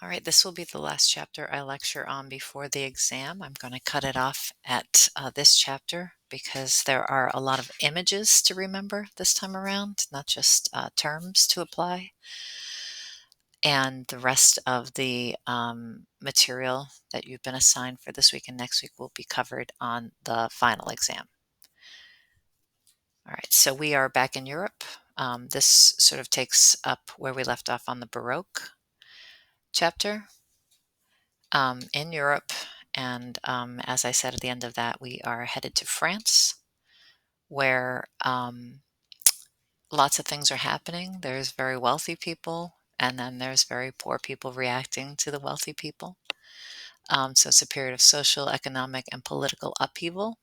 All right, this will be the last chapter I lecture on before the exam. I'm going to cut it off at this chapter because there are a lot of images to remember this time around, not just terms to apply. And the rest of the material that you've been assigned for this week and next week will be covered on the final exam. All right, so we are back in Europe. This sort of takes up where we left off on the Baroque chapter. In Europe. And as I said at the end of that, we are headed to France, where lots of things are happening. There's very wealthy people, and then there's very poor people reacting to the wealthy people. So it's a period of social, economic, and political upheaval,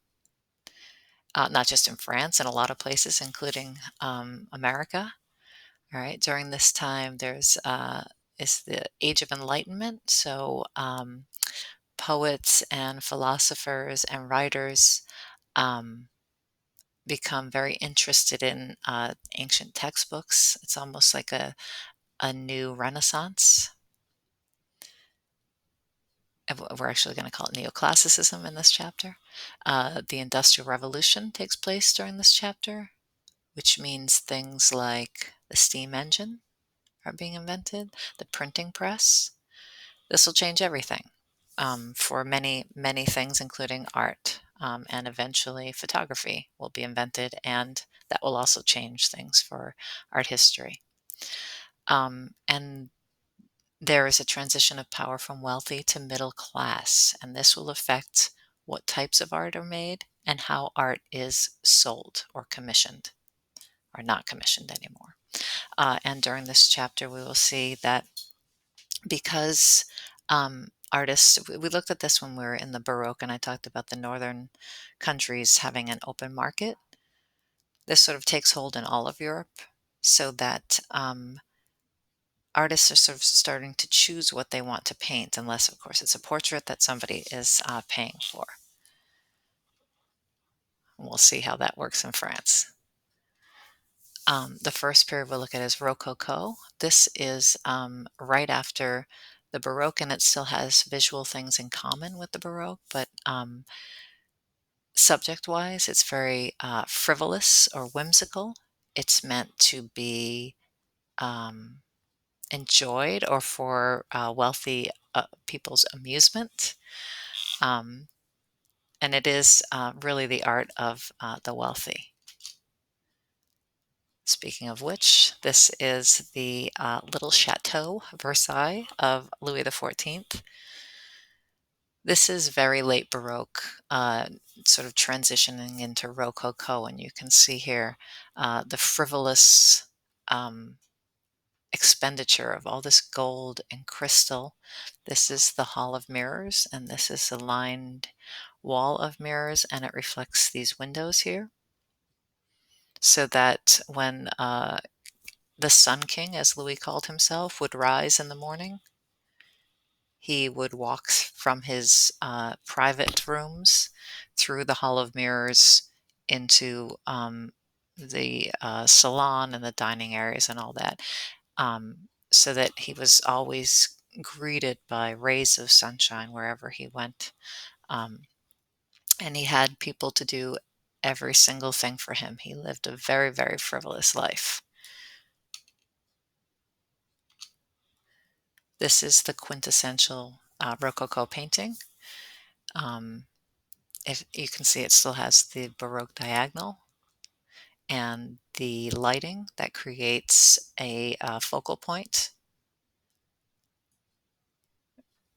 not just in France, in a lot of places, including America. All right. During this time, there's is the Age of Enlightenment. So poets and philosophers and writers um, become very interested in ancient textbooks. It's almost like a new renaissance. We're actually going to call it neoclassicism in this chapter. The Industrial Revolution takes place during this chapter, which means things like the steam engine are being invented, the printing press. This will change everything for many, many things, including art. And eventually photography will be invented, and that will also change things for art history. And there is a transition of power from wealthy to middle class, and this will affect what types of art are made and how art is sold or commissioned or not commissioned anymore. And during this chapter, we will see that because artists, we looked at this when we were in the Baroque, and I talked about the northern countries having an open market. This sort of takes hold in all of Europe, so that artists are sort of starting to choose what they want to paint, unless, of course, it's a portrait that somebody is paying for. And we'll see how that works in France. The first period we'll look at is Rococo. This is right after the Baroque, and it still has visual things in common with the Baroque, but subject-wise, it's very frivolous or whimsical. It's meant to be enjoyed or for wealthy people's amusement. And it is really the art of the wealthy. Speaking of which, this is the little Chateau Versailles of Louis XIV. This is very late Baroque, sort of transitioning into Rococo, and you can see here the frivolous expenditure of all this gold and crystal. This is the Hall of Mirrors, and this is the lined wall of mirrors, and it reflects these windows here. So that when the Sun King, as Louis called himself, would rise in the morning, he would walk from his private rooms through the Hall of Mirrors into the salon and the dining areas and all that, so that he was always greeted by rays of sunshine wherever he went. And he had people to do every single thing for him. He lived a very, very frivolous life. This is the quintessential Rococo painting. If you can see, it still has the Baroque diagonal and the lighting that creates a focal point.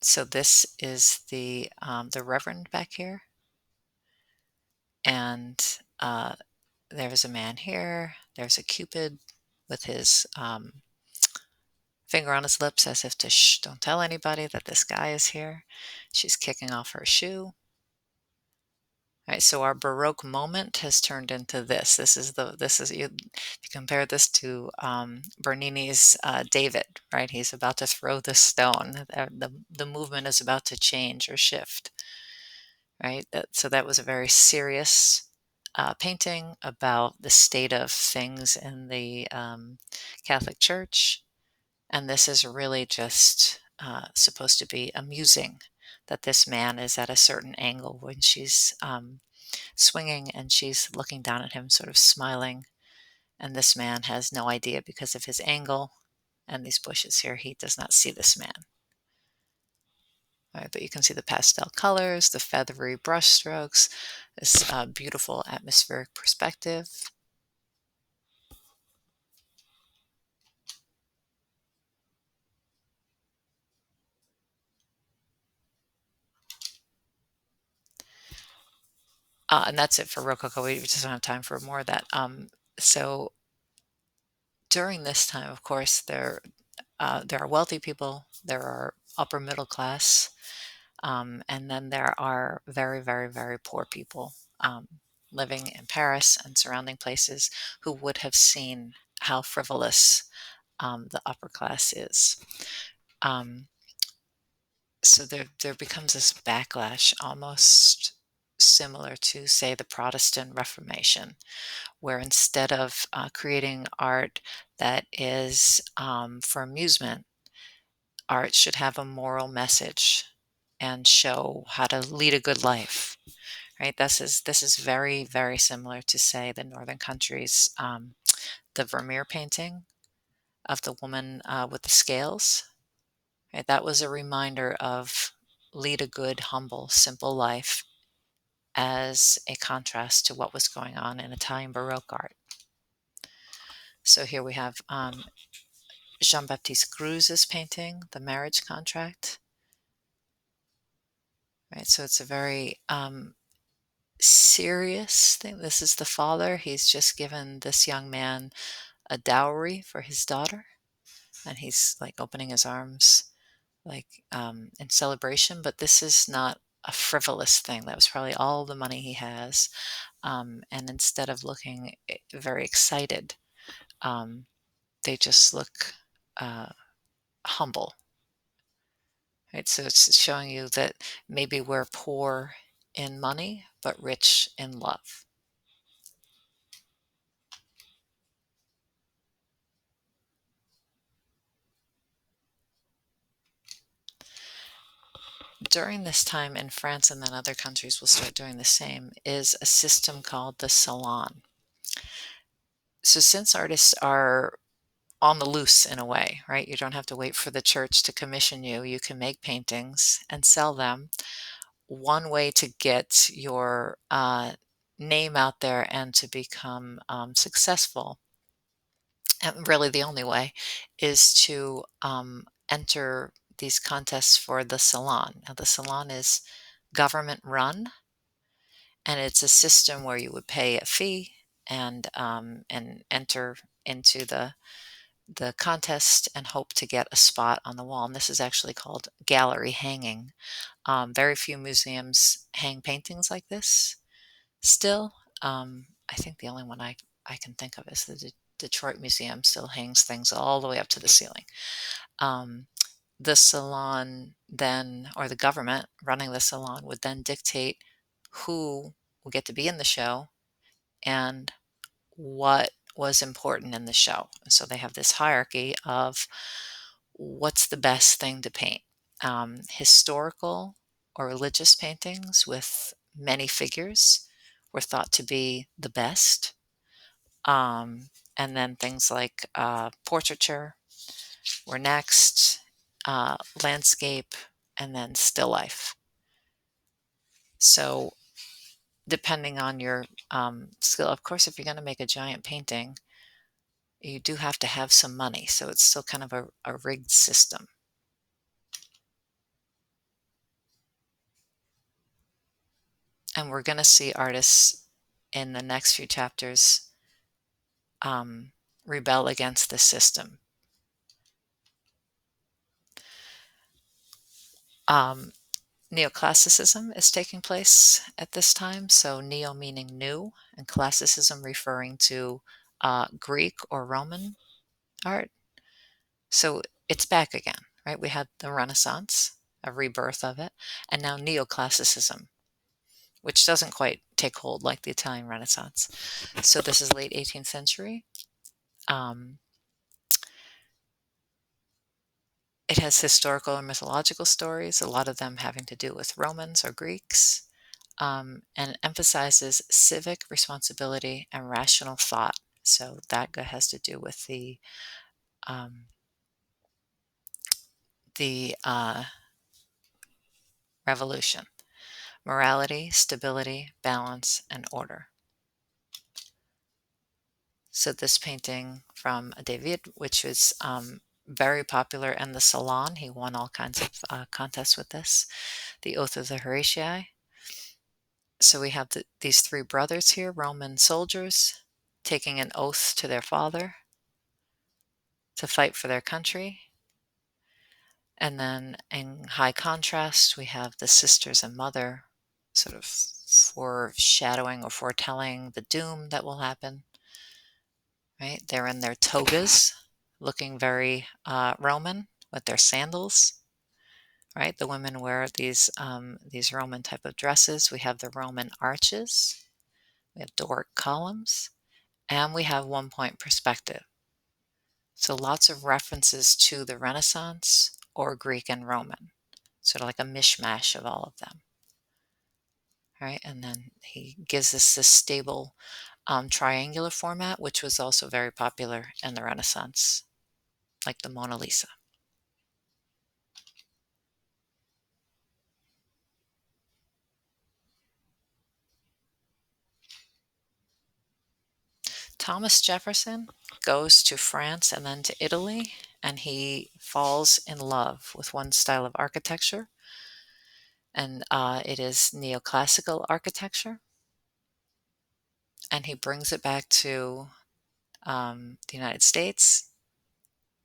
So this is the Reverend back here, and there's a man here. There's a Cupid with his finger on his lips as if to shh, don't tell anybody that this guy is here. She's kicking off her shoe. Right, so our Baroque moment has turned into this. You compare this to Bernini's David, right? He's about to throw the stone. The movement is about to change or shift, right? So that was a very serious painting about the state of things in the Catholic Church, and this is really just supposed to be amusing, that this man is at a certain angle when she's swinging and she's looking down at him, sort of smiling. And this man has no idea because of his angle and these bushes here. He does not see this man. All right, but you can see the pastel colors, the feathery brush strokes, this beautiful atmospheric perspective. And that's it for Rococo. We just don't have time for more of that. So during this time, of course, there are wealthy people, there are upper middle class, and then there are very, very, very poor people living in Paris and surrounding places who would have seen how frivolous the upper class is. Um, so there becomes this backlash, almost similar to, say, the Protestant Reformation, where instead of creating art that is for amusement, art should have a moral message and show how to lead a good life, right? This is very, very similar to, say, the northern countries, the Vermeer painting of the woman with the scales, right? That was a reminder of lead a good, humble, simple life as a contrast to what was going on in Italian Baroque art. So here we have Jean-Baptiste Greuze's painting, The Marriage Contract. Right, so it's a very serious thing. This is the father. He's just given this young man a dowry for his daughter, and he's like opening his arms, like in celebration. But this is not a frivolous thing. That was probably all the money he has. And instead of looking very excited, um, they just look humble. Right? So it's showing you that maybe we're poor in money, but rich in love. During this time in France, and then other countries will start doing the same, is a system called the salon. So since artists are on the loose in a way, right? You don't have to wait for the church to commission you. You can make paintings and sell them. One way to get your name out there and to become successful, and really the only way, is to enter these contests for the salon. Now, the salon is government run, and it's a system where you would pay a fee and enter into the contest and hope to get a spot on the wall. And this is actually called gallery hanging. Very few museums hang paintings like this still. I think the only one I can think of is the Detroit Museum still hangs things all the way up to the ceiling. Um, the salon then, or the government running the salon, would then dictate who will get to be in the show and what was important in the show. So they have this hierarchy of what's the best thing to paint. Historical or religious paintings with many figures were thought to be the best. And then things like portraiture were next, landscape, and then still life. So depending on your skill, of course, if you're going to make a giant painting, you do have to have some money. So it's still kind of a rigged system. And we're going to see artists in the next few chapters rebel against the system. Neoclassicism is taking place at this time. So neo meaning new, and classicism referring to Greek or Roman art. So it's back again, right? We had the Renaissance, a rebirth of it, and now neoclassicism, which doesn't quite take hold like the Italian Renaissance. So this is late 18th century. It has historical and mythological stories, a lot of them having to do with Romans or Greeks, and it emphasizes civic responsibility and rational thought. So that has to do with um, the revolution, morality, stability, balance, and order. So this painting from David, which was very popular in the Salon, he won all kinds of contests with this. The Oath of the Horatii. So we have these three brothers here, Roman soldiers, taking an oath to their father to fight for their country. And then in high contrast, we have the sisters and mother sort of foreshadowing or foretelling the doom that will happen, right? They're in their togas, looking very Roman with their sandals, right? The women wear these Roman type of dresses. We have the Roman arches, we have Doric columns, and we have one-point perspective. So lots of references to the Renaissance or Greek and Roman, sort of like a mishmash of all of them, right? And then he gives us this stable triangular format, which was also very popular in the Renaissance, like the Mona Lisa. Thomas Jefferson goes to France and then to Italy, and he falls in love with one style of architecture, and it is neoclassical architecture. And he brings it back to the United States,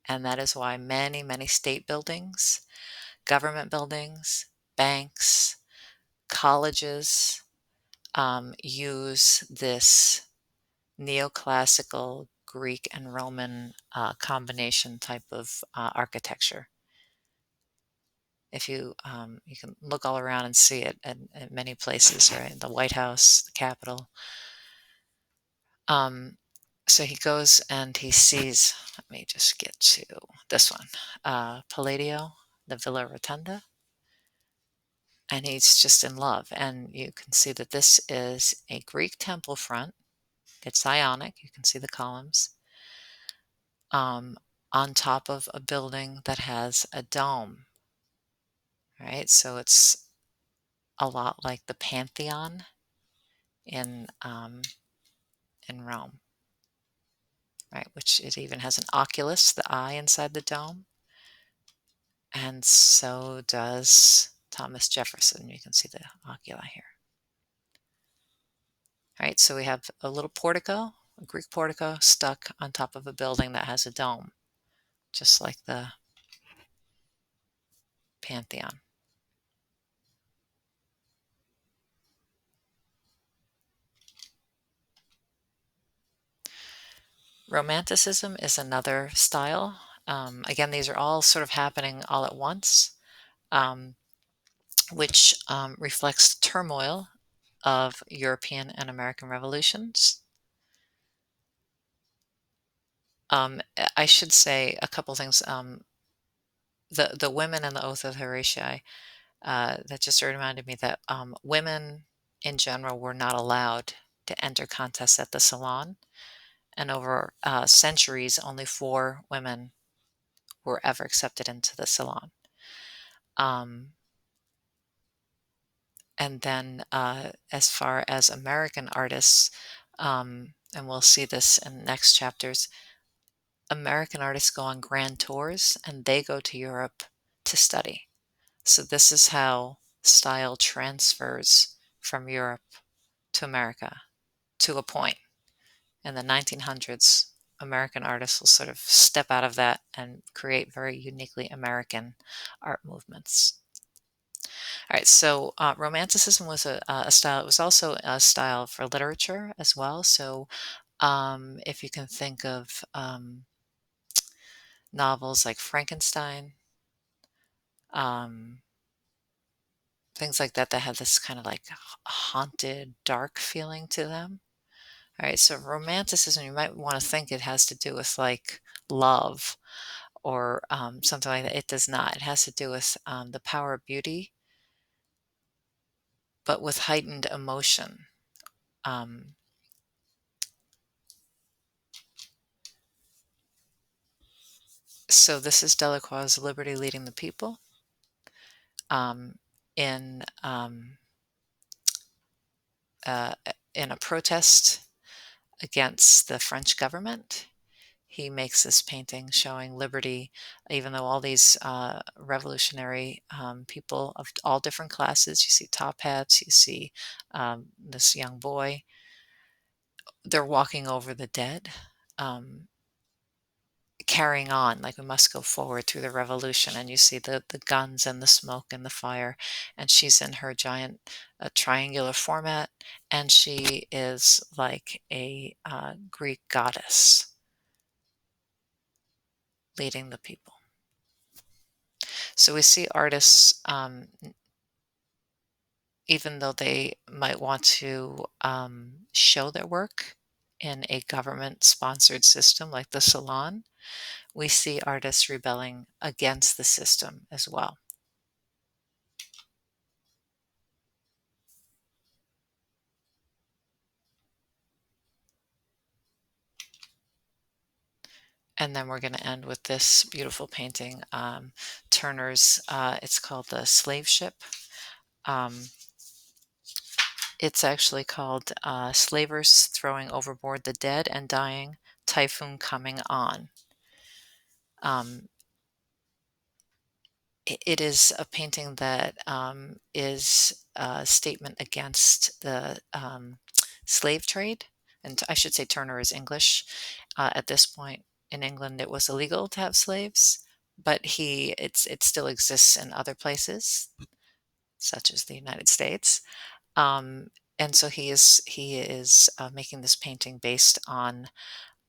and that is why many, many state buildings, government buildings, banks, colleges use this neoclassical Greek and Roman combination type of architecture. If you can look all around and see it at many places, right? The White House, the Capitol. So he goes and he sees, let me just get to this one, Palladio, the Villa Rotunda, and he's just in love. And you can see that this is a Greek temple front. It's Ionic. You can see the columns um, on top of a building that has a dome, right? So it's a lot like the Pantheon in um, in Rome, right? Which it even has an oculus, the eye inside the dome, and so does Thomas Jefferson. You can see the oculi here. All right, so we have a little portico, a Greek portico stuck on top of a building that has a dome, just like the Pantheon. Romanticism is another style. Again, these are all sort of happening all at once, um, which reflects the turmoil of European and American revolutions. I should say a couple things. The women in the Oath of Horatii, that just reminded me that women in general were not allowed to enter contests at the Salon. And over centuries, only 4 women were ever accepted into the Salon. Um, and then as far as American artists, and we'll see this in the next chapters, American artists go on grand tours and they go to Europe to study. So this is how style transfers from Europe to America to a point. In the 1900s, American artists will sort of step out of that and create very uniquely American art movements. All right, so Romanticism was a style. It was also a style for literature as well. So if you can think of novels like Frankenstein, um, things like that, that have this kind of like haunted, dark feeling to them. All right, so Romanticism, you might want to think it has to do with like love or something like that. It does not. It has to do with the power of beauty, but with heightened emotion. Um, so this is Delacroix's Liberty Leading the People um, in uh, in a protest against the French government. He makes this painting showing liberty, even though all these revolutionary people of all different classes, you see top hats, you see this young boy, they're walking over the dead, um, carrying on, like we must go forward through the revolution. And you see the guns and the smoke and the fire, and she's in her giant triangular format, and she is like a Greek goddess leading the people. So we see artists, even though they might want to show their work in a government sponsored system like the salon, we see artists rebelling against the system as well. And then we're going to end with this beautiful painting, Turner's, it's called The Slave Ship. Um, it's actually called Slavers Throwing Overboard the Dead and Dying, Typhoon Coming On. Um, it is a painting that is a statement against the slave trade. And I should say Turner is English. At this point in England, it was illegal to have slaves, but it still exists in other places, such as the United States. Um, and so he is making this painting based on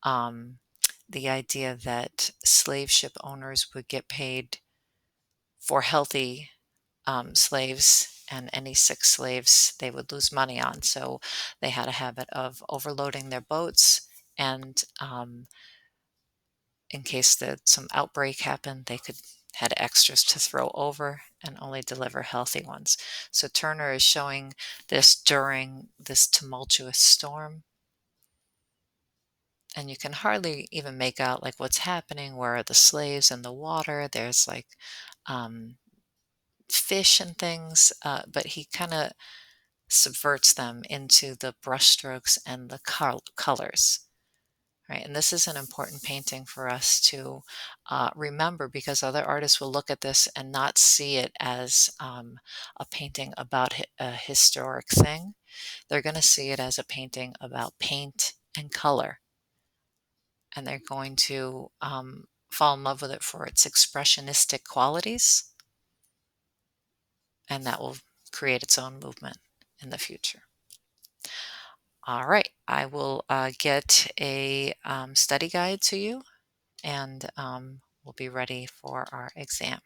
um, the idea that slave ship owners would get paid for healthy slaves, and any sick slaves they would lose money on. So they had a habit of overloading their boats, and in case that some outbreak happened, they could had extras to throw over and only deliver healthy ones. So Turner is showing this during this tumultuous storm, and you can hardly even make out like what's happening. Where are the slaves in the water? There's like um, fish and things, but he kind of subverts them into the brushstrokes and the colors. Right, and this is an important painting for us to remember, because other artists will look at this and not see it as a painting about a historic thing. They're going to see it as a painting about paint and color, and they're going to fall in love with it for its expressionistic qualities, and that will create its own movement in the future. All right, I will get a study guide to you, and we'll be ready for our exam.